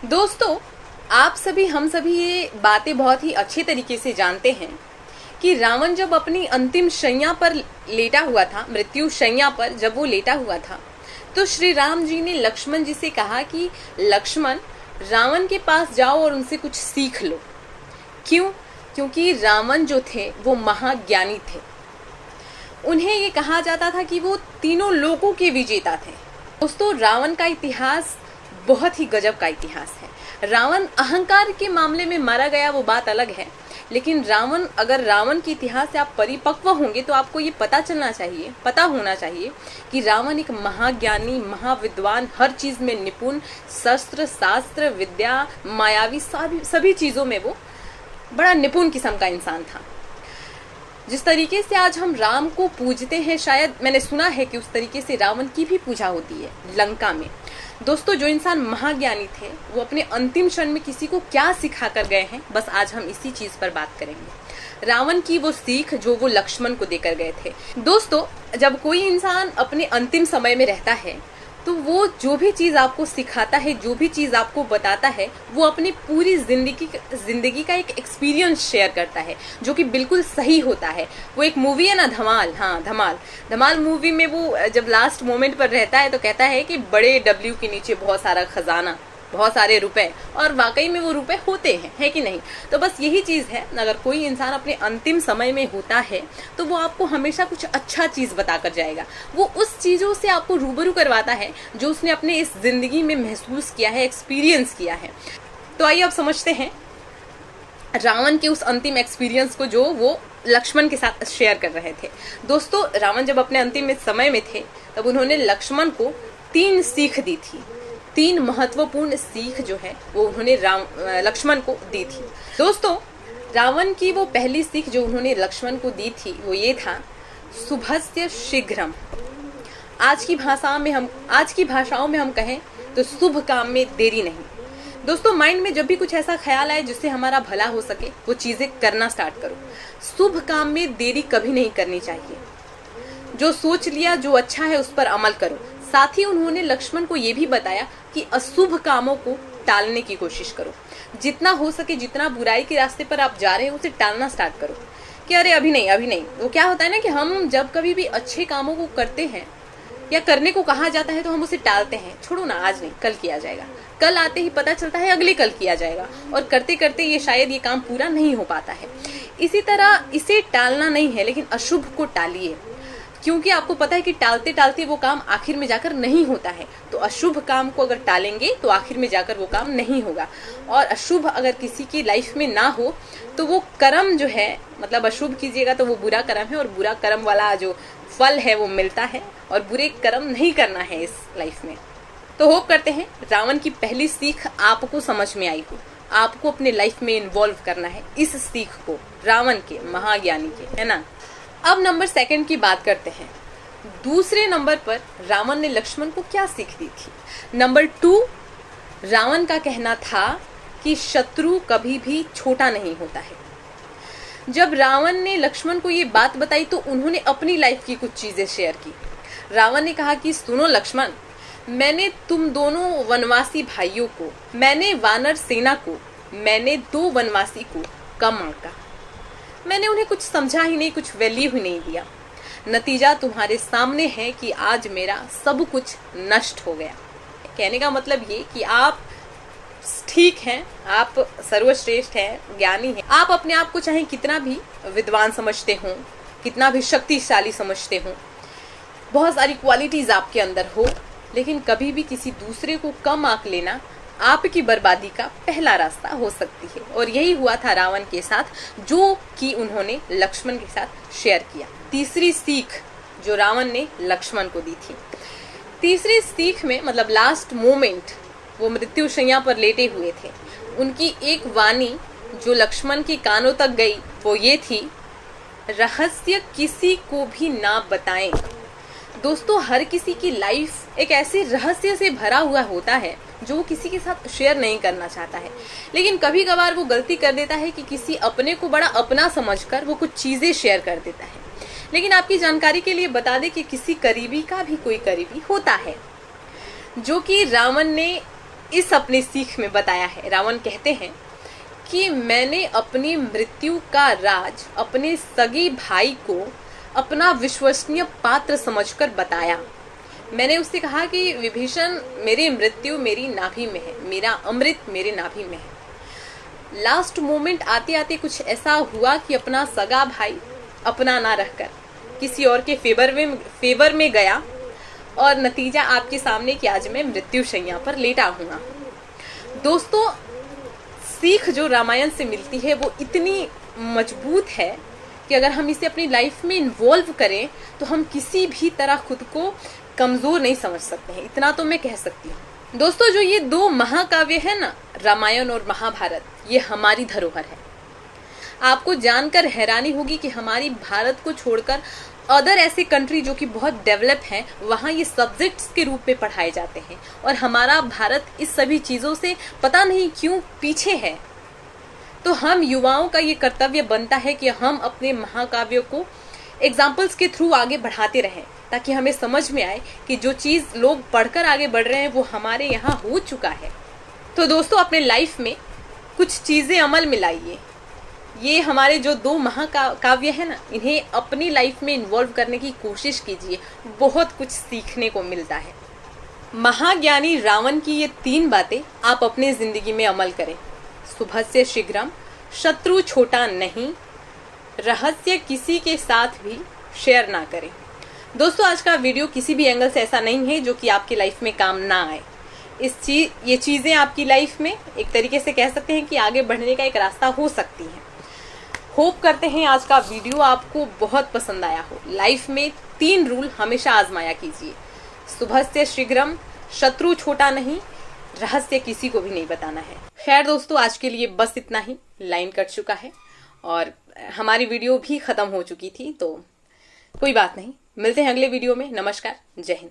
दोस्तों, आप सभी हम सभी ये बातें बहुत ही अच्छे तरीके से जानते हैं कि रावण जब अपनी अंतिम शैया पर लेटा हुआ था, मृत्यु शैया पर जब वो लेटा हुआ था, तो श्री राम जी ने लक्ष्मण जी से कहा कि लक्ष्मण, रावण के पास जाओ और उनसे कुछ सीख लो। क्यों? क्योंकि रावण जो थे वो महाज्ञानी थे। उन्हें ये कहा जाता था कि वो तीनों लोकों के विजेता थे। दोस्तों, रावण का इतिहास बहुत ही गजब का इतिहास है। रावण अहंकार के मामले में मारा गया, वो बात अलग है, लेकिन अगर रावण के इतिहास से आप परिपक्व होंगे तो आपको ये पता होना चाहिए कि रावण एक महाज्ञानी, महाविद्वान, हर चीज में निपुण, शस्त्र शास्त्र विद्या, मायावी, सभी चीजों में वो बड़ा निपुण किस्म का इंसान था। जिस तरीके से आज हम राम को पूजते हैं, शायद मैंने सुना है कि उस तरीके से रावण की भी पूजा होती है लंका में। दोस्तों, जो इंसान महाज्ञानी थे वो अपने अंतिम क्षण में किसी को क्या सिखा कर गए हैं, बस आज हम इसी चीज पर बात करेंगे। रावण की वो सीख जो वो लक्ष्मण को देकर गए थे। दोस्तों, जब कोई इंसान अपने अंतिम समय में रहता है तो वो जो भी चीज आपको सिखाता है, जो भी चीज आपको बताता है, वो अपनी पूरी जिंदगी का एक एक्सपीरियंस शेयर करता है, जो कि बिल्कुल सही होता है। वो एक मूवी है ना, धमाल, हाँ धमाल मूवी में वो जब लास्ट मोमेंट पर रहता है तो कहता है कि बड़े डब्ल्यू के नीचे बहुत सारा खजाना, बहुत सारे रुपए, और वाकई में वो रुपए होते हैं, है कि नहीं। तो बस यही चीज है, अगर कोई इंसान अपने अंतिम समय में होता है तो वो आपको हमेशा कुछ अच्छा चीज बताकर जाएगा। वो उस चीजों से आपको रूबरू करवाता है जो उसने अपने इस जिंदगी में महसूस किया है, एक्सपीरियंस किया है। तो आइए अब समझते हैं रावण के उस अंतिम एक्सपीरियंस को जो वो लक्ष्मण के साथ शेयर कर रहे थे। दोस्तों, रावण जब अपने अंतिम समय में थे तब उन्होंने लक्ष्मण को 3 सीख दी थी। 3 महत्वपूर्ण सीख जो है वो उन्होंने लक्ष्मण को दी थी। दोस्तों, रावण की वो पहली सीख जो उन्होंने लक्ष्मण को दी थी वो ये था, शुभस्य शीघ्रम। आज की भाषाओं में हम कहें तो शुभ काम में देरी नहीं। दोस्तों, माइंड में जब भी कुछ ऐसा ख्याल आए जिससे हमारा भला हो सके, वो चीजें करना स्टार्ट करो। शुभ काम में देरी कभी नहीं करनी चाहिए। जो सोच लिया, जो अच्छा है उस पर अमल करो। साथ ही उन्होंने लक्ष्मण को यह भी बताया कि अशुभ कामों को टालने की कोशिश करो। जितना हो सके, जितना बुराई के रास्ते पर आप जा रहे हैं उसे टालना स्टार्ट करो कि अरे अभी नहीं। वो क्या होता है ना कि हम जब कभी भी अच्छे कामों को करते हैं या करने को कहा जाता है तो हम उसे टालते हैं। छोड़ो ना, आज नहीं, कल किया जाएगा। कल आते ही पता चलता है अगले कल किया जाएगा, और करते करते ये शायद ये काम पूरा नहीं हो पाता है। इसी तरह इसे टालना नहीं है, लेकिन अशुभ को टालिए, क्योंकि आपको पता है कि टालते टालते वो काम आखिर में जाकर नहीं होता है। तो अशुभ काम को अगर टालेंगे तो आखिर में जाकर वो काम नहीं होगा। और अशुभ अगर किसी की लाइफ में ना हो तो वो कर्म जो है, मतलब अशुभ कीजिएगा तो वो बुरा कर्म है, और बुरा कर्म वाला जो फल है वो मिलता है, और बुरे कर्म नहीं करना है इस लाइफ में। तो होप करते हैं रावण की पहली सीख आपको समझ में आई हो। आपको अपने लाइफ में इन्वॉल्व करना है इस सीख को, रावण के, महाज्ञानी के, है ना। अब नंबर 2 की बात करते हैं। दूसरे नंबर पर रावण ने लक्ष्मण को क्या सीख दी थी? नंबर 2, रावण का कहना था कि शत्रु कभी भी छोटा नहीं होता है। जब रावण ने लक्ष्मण को ये बात बताई तो उन्होंने अपनी लाइफ की कुछ चीजें शेयर की। रावण ने कहा कि सुनो लक्ष्मण, मैंने तुम दोनों वनवासी भाइयों को, मैंने वानर सेना को, मैंने 2 वनवासी को कम आंका। मैंने उन्हें कुछ समझा ही नहीं, कुछ वैल्यू ही नहीं दिया। नतीजा तुम्हारे सामने है कि आज मेरा सब कुछ नष्ट हो गया। कहने का मतलब ये कि आप ठीक हैं, आप सर्वश्रेष्ठ हैं, ज्ञानी हैं। आप अपने आप को चाहे कितना भी विद्वान समझते हो, कितना भी शक्तिशाली समझते हो, बहुत सारी क्वालिटीज आपके अंदर हो, लेकिन कभी भी किसी दूसरे को कम आंक लेना आपकी बर्बादी का पहला रास्ता हो सकती है। और यही हुआ था रावण के साथ, जो कि उन्होंने लक्ष्मण के साथ शेयर किया। तीसरी सीख जो रावण ने लक्ष्मण को दी थी, तीसरी सीख में, मतलब लास्ट मोमेंट, वो मृत्यु शैया पर लेटे हुए थे, उनकी एक वाणी जो लक्ष्मण के कानों तक गई वो ये थी, रहस्य किसी को भी ना बताएं। दोस्तों, हर किसी की लाइफ एक ऐसे रहस्य से भरा हुआ होता है जो वो किसी के साथ शेयर नहीं करना चाहता है, लेकिन कभी कभार वो गलती कर देता है कि किसी अपने को बड़ा अपना समझकर वो कुछ चीजें शेयर कर देता है। लेकिन आपकी जानकारी के लिए बता दें कि किसी करीबी का भी कोई करीबी होता है, जो कि रावण ने इस अपने सीख में बताया है। रावण कहते हैं कि मैंने अपनी मृत्यु का राज अपने सगे भाई को अपना विश्वसनीय पात्र समझकर बताया। मैंने उससे कहा कि विभीषण, मेरी मृत्यु मेरी नाभि में है, मेरा अमृत मेरे नाभि में है। लास्ट मोमेंट आते आते कुछ ऐसा हुआ कि अपना सगा भाई अपना ना रहकर किसी और के फेवर में गया और नतीजा आपके सामने कि आज मैं मृत्यु शैया पर लेटा हूँ। दोस्तों, सीख जो रामायण से मिलती है वो इतनी मजबूत है कि अगर हम इसे अपनी लाइफ में इन्वॉल्व करें तो हम किसी भी तरह खुद को कमजोर नहीं समझ सकते हैं। इतना तो मैं कह सकती हूँ। दोस्तों, जो ये दो महाकाव्य है ना, रामायण और महाभारत, ये हमारी धरोहर है। आपको जानकर हैरानी होगी कि हमारी भारत को छोड़कर अदर ऐसे कंट्री जो कि बहुत डेवलप हैं, वहाँ ये सब्जेक्ट्स के रूप में पढ़ाए जाते हैं और हमारा भारत इस सभी चीज़ों से पता नहीं क्यों पीछे है। तो हम युवाओं का ये कर्तव्य बनता है कि हम अपने महाकाव्यों को एग्जाम्पल्स के थ्रू आगे बढ़ाते रहें, ताकि हमें समझ में आए कि जो चीज़ लोग पढ़कर आगे बढ़ रहे हैं वो हमारे यहाँ हो चुका है। तो दोस्तों, अपने लाइफ में कुछ चीज़ें अमल में लाइए। ये हमारे जो दो महाकाव्य है ना, इन्हें अपनी लाइफ में इन्वॉल्व करने की कोशिश कीजिए, बहुत कुछ सीखने को मिलता है। महाज्ञानी रावण की ये 3 बातें आप अपने जिंदगी में अमल करें। शुभस्य शीघ्रम, शत्रु छोटा नहीं, रहस्य किसी के साथ भी शेयर ना करें। दोस्तों, आज का वीडियो किसी भी एंगल से ऐसा नहीं है जो कि आपकी लाइफ में काम ना आए। ये चीज़ें आपकी लाइफ में एक तरीके से कह सकते हैं कि आगे बढ़ने का एक रास्ता हो सकती है। होप करते हैं आज का वीडियो आपको बहुत पसंद आया हो। लाइफ में 3 रूल हमेशा आजमाया कीजिए। शुभस्य शीघ्रम, शत्रु छोटा नहीं, रहस्य किसी को भी नहीं बताना है। खैर दोस्तों, आज के लिए बस इतना ही। लाइन कट चुका है और हमारी वीडियो भी खत्म हो चुकी थी, तो कोई बात नहीं। मिलते हैं अगले वीडियो में। नमस्कार, जय हिंद।